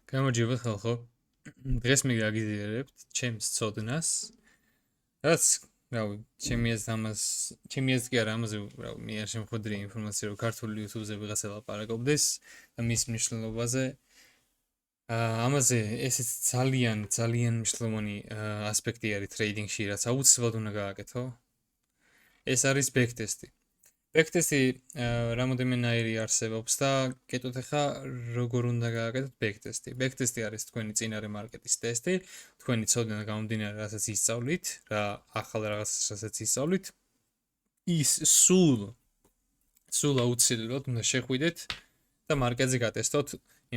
გამარჯობა ხალხო. დღეს მე გაგიზიარებთ ჩემს ცოდნას. რაც, რავი, ჩემი ეს კი არა ამაზე, რავი, მე არ შემხვედრია ინფორმაცია, რომ ქართული YouTube-ზე ვიღაცა ლაპარაკობდეს და მის მნიშვნელობაზე. ამაზე ესეც ძალიან მნიშვნელოვანი ასპექტი არის ტრეიდინგში, რაც აუცილებლად უნდა გააკეთო. ეს არის ბექტესტი. ბექტესტი რამოდენმენაირი არსებობს და გეტყვით ახლა როგორ უნდა გააკეთოთ ბექტესტი. ბექტესტი არის თქვენი წინარე მარკეტის ტესტი, თქვენი ცოდნა გამომდინარე, რასაც ისწავლით, რა ახალ რაღაცას რასაც ისწავლით, ის სულ აუცილებლად უნდა შეხვიდეთ და მარკეტზე გატესტოთ,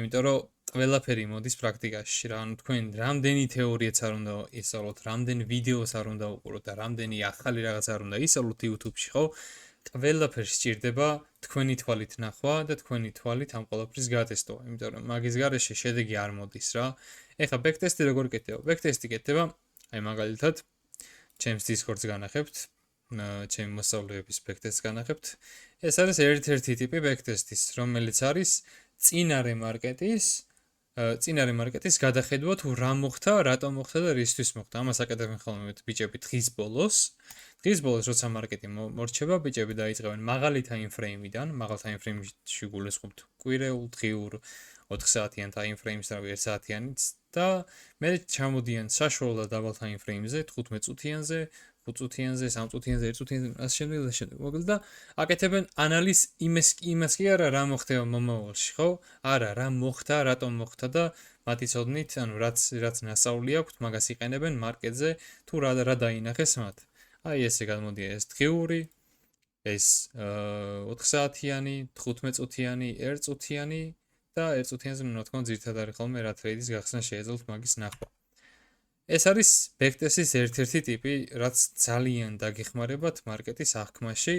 იმიტომ რომ ყველაფერი მოდის პრაქტიკაში რა. ანუ თქვენ რამდენი თეორიაც არ უნდა ისწავლოთ, რამდენი ვიდეოს არ უნდა უყუროთ და რამდენი ახალი რაღაც არ უნდა ისწავლოთ YouTube-ში, ხო? ყველაფერს სჭირდება თქვენი თვალით ნახვა და თქვენი თვალით ამ ყველაფრის გატესტვა, იმიტომ რომ მაგის გარეშე შედეგი არ მოდის რა. ეხლა ბექტესტი როგორ კეთდება? ბექტესტი კეთდება, აი მაგალითად, ჩემს Discord-ს განახებთ, ჩემი მოსწავლეების ბექტესტს განახებთ. ეს არის ერთ-ერთი ტიპი ბექტესტის, რომელიც არის წინარე მარკეტის გადახედვა თუ რა მოხდა, რატომ მოხდა და რისთვის მოხდა. ამას აკეთებენ ხოლმე ბიჭები დღის ბოლოს. დღის ბოლოს როცა მარკეტი მორჩება, ბიჭები დაიწყებენ მაღალი ტაიმფრეიმიდან, მაღალ ტაიმფრეიმში გულისხმობთ კვირეულ, დღიურ, 4 საათიან ტაიმფრეიმს, რავი, 1 საათიანიც და მე ჩამოდიან საშუალო და დაბალ ტაიმფრეიმზე, 15 წუთიანზე, 5 წუთიანზე, 3 წუთიანზე, 1 წუთიანზე, ასე შემდეგ. მოკლედ და აკეთებენ ანალიზს იმას კი არა რა მოხდება მომავალში, ხო? არა, რა მოხდა, რატომ მოხდა და მათი ცოდნით, ანუ რაც ნასწავლი აქვთ, მაგას იყენებენ მარკეტზე თუ რა დაინახეს მათ. აი ესე გადმოდია ეს დღიური, ეს 4 საათიანი, 15 წუთიანი, 1 წუთიანი და 1 წუთიანზე რა თქმა უნდა ძირითადად არის ხოლმე რა ტრეიდის გახსნა შეეძლოთ მაგის ნახვა. ეს არის ბექტესტის ერთ-ერთი ტიპი, რაც ძალიან დაგეხმარებათ მარკეტის აღქმაში.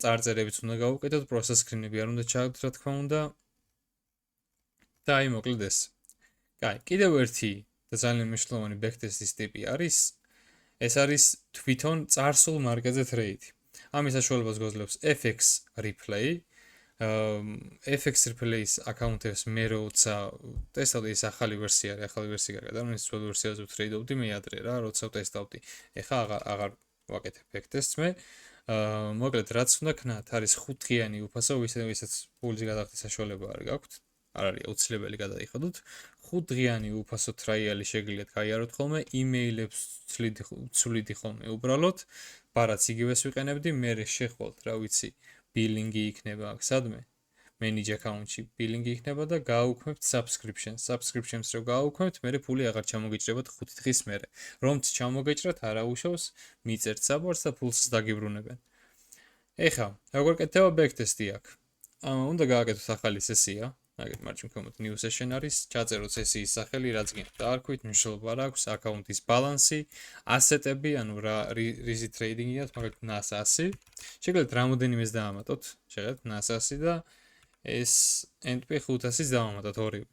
წარწერებიც უნდა გავუკეთოთ, პროცეს სკრინები არ უნდა ჩააგდოთ, რა თქმა უნდა. და აი მოკლედ ეს. კაი, კიდევ ერთი და ძალიან მნიშვნელოვანი ბექტესტის ტიპი არის ეს არის თვითონ წარსულ მარკეტზე ტრეიდი. ამის საშუალებას გვაძლევს FX Replay. FX Replay-ის აკაუნტებს მე როცა ტესტავდი, ეს ახალი ვერსია არის, ახალი ვერსია გაგადა, ის ძველ ვერსიაზე ვტრეიდობდი მე ადრე რა, როცა ვტესტავდი. ეხლა აღარ ვაკეთებ ბექტესტს მე. მოკლედ რაც უნდა ქნათ, არის 5 დღიანი უფასო, ვისაც ფულის გადახდის საშუალება არ გაქვთ. არ არის აუცილებელი გადაიხადოთ. 5 დღიანი უფასო ტრაიალი შეგიძლიათ გაიაროთ ხოლმე, იმეილებს ვცვლიდი ხოლმე უბრალოდ, ბარაც იგივეს ვიყენებდი, მე შეხვალთ, რა ვიცი, ბილინგი იქნება აქ სადმე, manage account-ში ბილინგი იქნება და გააუქმებთ subscriptions რო გააუქმებთ, მე ფული აღარ ჩამოგეჭრებათ 5 დღის მერე. რომც ჩამოგეჭრათ, არა უშავს, მიწერთ საბორს და ფულს დაგიბრუნებენ. ეხლა, როგორ კეთდება ბექტესტი აქ? უნდა გააკეთოთ ახალი სესია. აგეთ მარჯვნივ ქვემოთ new session არის, ჩაწეროთ სესიის სახელი, რაც გინდ დაარქვით, მნიშვნელობა არ აქვს, აკაუნტის ბალანსი, ასეტები, ანუ რიზი ტრეიდინგიათ, მაგალითად NAS 100. შეგიძლიათ რამოდენიმეს დაამატოთ, შეგიძლიათ NAS 100 და ეს NP 500-ს დავამატოთ ორივე.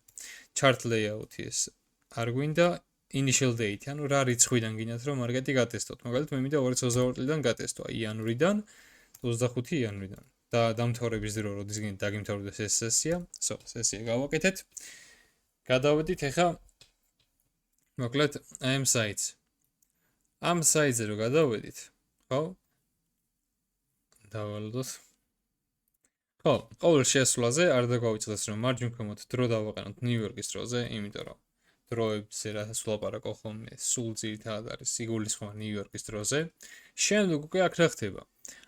chart layout-ი ეს არ გვინდა, initial date, ანუ რა რიცხვიდან გინდათ რომ მარკეტი გატესტოთ. მაგალითად მე მინდა 2022 წლიდან გატესტვა, იანვრიდან 25 იანვრიდან. და დამთავრების დრო როდის დაგიმთავრდეს ეს სესია. სესია გავაკეთეთ. გადავედით ახლა მოკლედ ამ საიტს. ამ საიტზე რო გადავედით, ხო? დავალოდოთ. ხო, ყოველ შესვლაზე არ დაგვაუწყდეს რომ მარჯვნივ ქვემოთ დრო დავაყენოთ ნიუ-იორკის დროზე, იმიტომ რომ დროებზე რასაც ვლაპარაკო ხოლმე, სულ ძირითადად არის იგულისხმება ნიუ-იორკის დროზე. შემდეგ უკვე აქ რა ხდება?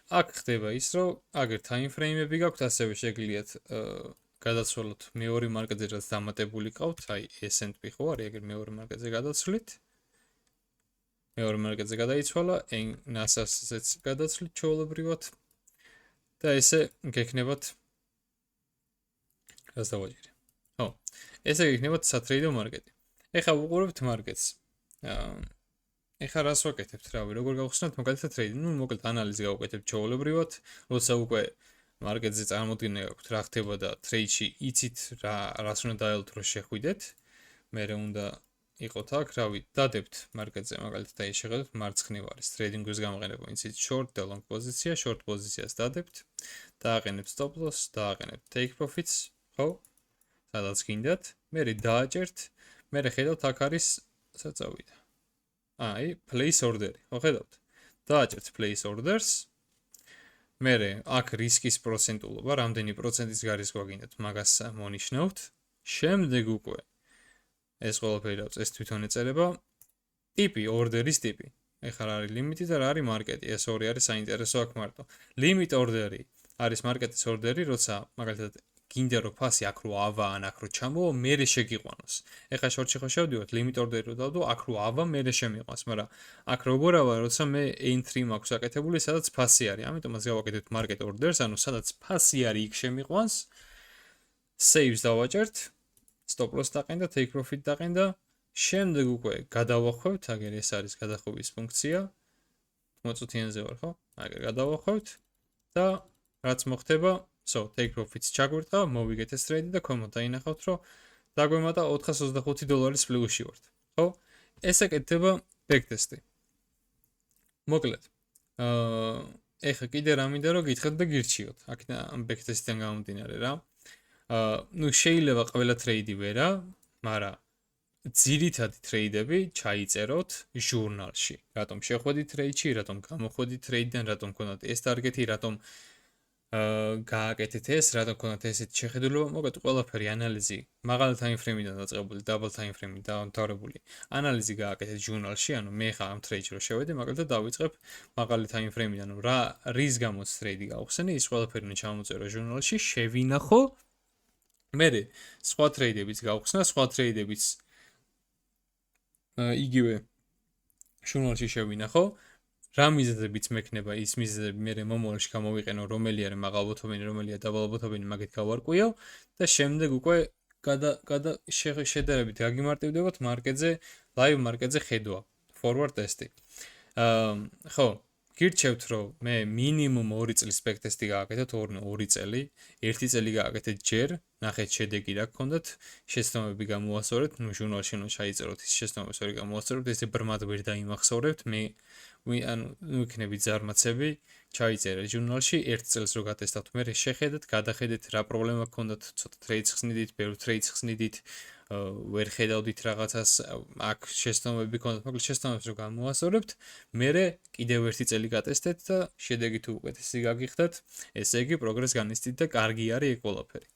აქ ხდება ის, რომ აგერ ტაიმფრეიმები გაქვთ, ასევე შეგიძლიათ გადაცვალოთ მეორე მარკეტზე, რაც დამატებული ყავთ, აი S&P ხო არის, აგერ მეორე მარკეტზე გადაცვლით. მეორე მარკეტზე გადაიცვალა, NASDAQ-ზეც გადაცვლით ჩვეულებრივად და ესე გექნებათ რას დავაჭირე. ხო, ესე გექნებათ სატრეიდო მარკეტი. ეხლა ვუყურებთ მარკეტს. ეხლა რას ვაკეთებთ, რავი, როგორ გავხსნათ მაგალითად ტრეიდი? ნუ მოკლედ ანალიზი გავუკეთებთ ჩვეულებრივად, როცა უკვე მარკეტზე წარმოდგენა გაქვთ რა ხდება და ტრეიდში იცით რას უნდა დაელოთ რომ შეხვიდეთ. მერე უნდა იყოთ აქ, რავი, დადებთ მარკეტზე, მაგალითად აი შეხედოთ მარცხნივ არის ტრეიდინგის გამოყენება, იცით short და long პოზიცია, short პოზიციას დადებთ, დააყენებთ stop loss, დააყენებთ take profits, ხო? სადაც გინდათ, მე დააჭერთ, მე ხედავთ აქ არის საწავიდა. აი, place order-ი, ხო ხედავთ? დააჭერთ place orders. მე აქ რისკის პროცენტულობა, რამდენი პროცენტის გარისკვა გინდათ, მაგას მონიშნავთ. შემდეგ უკვე ეს ყველაფერი ეს თვითონ ეწერება. ტიპი, ორდერის ტიპი. ეხლა რა არის ლიმიტი და რა არის მარკეტი. ეს ორი არის საინტერესო აქ მარტო. limit order-ი არის მარკეტის ორდერი, როცა მაგალითად გინდა რომ ფასი აქ რო ავა ან აქ რო ჩამოვა, მერე შეგიყვანოს. ეხლა შორტში ხო შევდივართ, limit order-ი რო დავდო, აქ რო ავა, მერე შემიყვანს, მაგრამ აქ როგორ ავა, როცა მე entry მაქვს აკეთებული, სადაც ფასი არის. ამიტომაც გავაკეთებთ market orders, ანუ სადაც ფასი არის, იქ შემიყვანს. Saves დავაჭერთ, stop loss დაყენდა, take profit დაყენდა. შემდეგ უკვე გადავახვევთ, აგერ ეს არის გადახვევის ფუნქცია. მოწუთიანზე ვარ, ხო? აგერ გადავახვევთ და რაც მოხდება, take profits ჩაგვირტყა, მოვიგეთ ეს ტრეიდი და ქვემოთ დაინახავთ, რომ დაგვემატა $425 პლუსში ვართ, ხო? ეს აკეთდება backtest-ი. მოკლედ. ეხლა კიდე რა მინდა რომ გითხრათ და გირჩიოთ. აქ ამ backtest-დან გამომდინარე რა. შეიძლება ყველა ტრეიდი ვერა, მაგრამ ძირითადი ტრეიდები ჩაიწეროთ ჟურნალში. რატომ შეხვედით ტრეიდში, რატომ გამოხვედით ტრეიდიდან, რატომ გქონდათ ეს ტარგეტი, რატომ გააკეთეთ ეს, რატომ გქონდათ ესეთი შეხედულება, მოკლედ ყველაფერი ანალიზი მაღალი time frame-დან დაწყებული, double time frame-ით დამთავრებული ანალიზი გააკეთეთ ჟურნალში, ანუ მე ხა ამ ტრეიდში რო შევედი, მაგალითად დავიწყებ მაღალი time frame-დან, რის გამოც ტრეიდი გავხსენე, ის ყველაფერი უნდა ჩამოწერო ჟურნალში, შევინახო, მე სხვა ტრეიდებიც გავხსნა, სხვა ტრეიდებიც იგივე ჟურნალში შევინახო, რა მიზეზებიც მექნება ის მიზეზები მე მომავალში გამოვიყენო, რომელი არის მაღალბოთობენი, რომელია დაბალბოთობენი, მაგით გავარკვიო და შემდეგ უკვე შედარებით გაგიმარტივდებოდ მარკეტზე, live მარკეტზე ხედვა, forward test-ი. ხო, გირჩევთ რომ მე მინიმუმ 2 წლის backtest-ი გააკეთოთ, 2 წელი, 1 წელი გააკეთეთ ჯერ, ნახეთ შედეგი რა გქონდათ, შეცდომები გამოასწორეთ, ჟურნალში უნდა ჩაიწეროთ ის შეცდომებს, ვერ გამოასწორებთ, ესე ბრმად ვერ დაიმახსოვრებთ, მე ვიქნებით ზარმაცები, ჩაიწერეთ ჟურნალში 1 წელს რო გატესტავთ, მე შეხედეთ, გადახედეთ რა პრობლემა გქონდათ, ცოტა ტრეიდს ხსნიდით, ბევრ ტრეიდს ხსნიდით, ვერ ხედავდით რაღაცას, აქ შეცდომები გქონდათ, მოკლედ შეცდომებს რო გამოასწორებთ, მე კიდევ 1 წელი გატესტეთ და შედეგი თუ უკეთესი გაგიხდათ, ესე იგი პროგრესს განიცდით და კარგი არის ეგ ყველაფერი.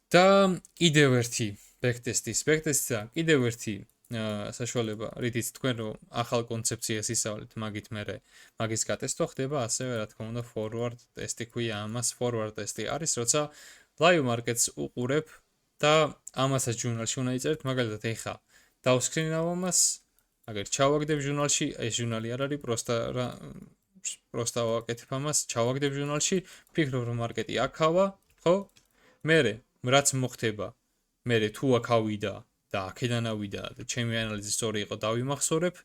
და კიდევ ერთი backtest-ისა, კიდევ ერთი საშუალება, რითიც თქვენ რომ ახალ კონცეფციას ისწავლეთ, მაგის გატესტვა ხდება ასევე რა თქმა უნდა forward test-ი ქვია ამას, forward test-ი არის, როცა live markets უყურებ და ამასაც ჟურნალში უნდა იწერეთ, მაგალითად ეხა დავსკრინავ ამას, აგერ ჩავაგდებ ჟურნალში, ეს ჟურნალი არ არის, პროსტა ვაკეთებ ამას, ჩავაგდებ ჟურნალში, ფიქრობ რომ მარკეტი აქავა, ხო? მე რაც მოხდება, მე თუ აქ ავიდა და აქედან ავიდა და ჩემი ანალიზი სწორი იყო, დავიმახსოვრებ,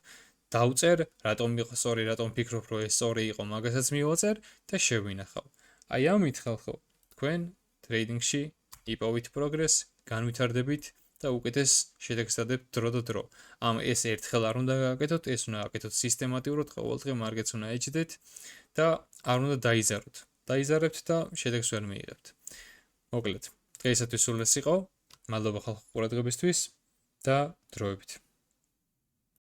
დავწერ, რატომ იყო სწორი, რატომ ფიქრობ რომ ეს სწორი იყო, მაგასაც მივაწერ და შევინახავ. აი ამით ხალხო, თქვენ ტრეიდინგში იპოვით პროგრესს, განვითარდებით და უკეთეს შედეგს დადებთ დრო და დრო. ეს ერთხელ არ უნდა გააკეთოთ, ეს უნდა გააკეთოთ სისტემატიურად, ყოველდღე მარკეტს უნდა ეჭდეთ და არ უნდა დაიზაროთ. დაიზარებთ და შედეგს ვერ მიიღებთ. მოკლედ, დღეისათვის სულ ეს იყო. მადლობა ხალხო ყურადღებისთვის და დროებით.